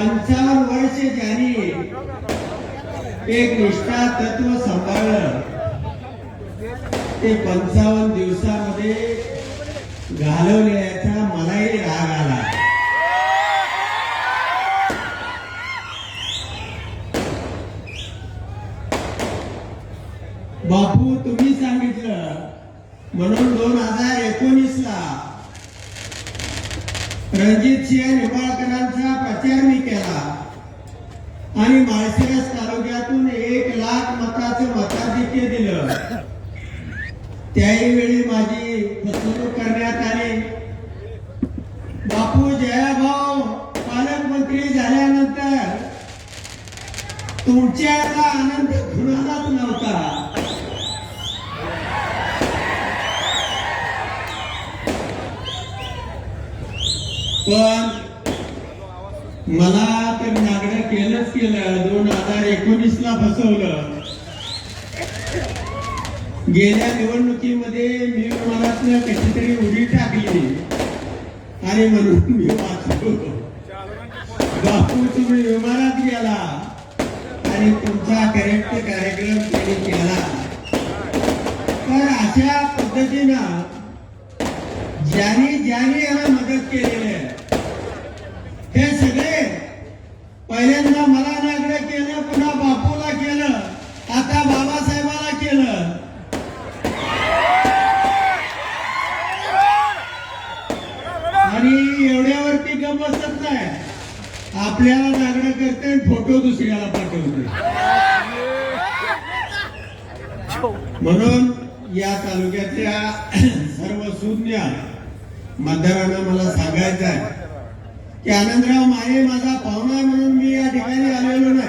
55 वर्ष ज्यांनी एक निष्ठा तत्व सांभाळलं ते 55 दिवसामध्ये घालवल्याचा मलाही राग आला। बापू तुम्ही सांगितलं म्हणून 2019 ला रणजितसिंह निंबाळकरांचा प्रचार मी केला आणि माळशिरस तालुक्यातून 1 लाख मताचं मताधिक्य दिलं। त्याही वेळी माझी फसवणूक करण्यात आली। बापू जयाभाऊ पालकमंत्री झाल्यानंतर तुमच्याला आनंद कुणालाच नव्हता। पण मला तर नागडं केलंच केलं। 2019 ला फसवलं। गेल्या निवडणुकीमध्ये मी मनातनं कशी तरी उडी टाकली आणि म्हणून मी वाचलो। बापू तुम्ही विमानात गेला आणि तुमचा करेक्ट कार्यक्रम त्यांनी केला। तर अशा पद्धतीनं ज्यांनी याला मदत केलेली आहे हे सगळे पहिल्यांदा मला नागडं केलं, पुन्हा बापूला केलं, आता बाबासाहेबाला केलं। आणि एवढ्यावरती गप बसत नाही, आपल्याला नागडं करते आणि फोटो दुसऱ्याला पाठवते। म्हणून या तालुक्यातल्या सर्व शून्य मतदारांना मला सांगायचं आहे की आनंदराव माने माझा पाहुणा म्हणून मी या ठिकाणी आलेलो नाही।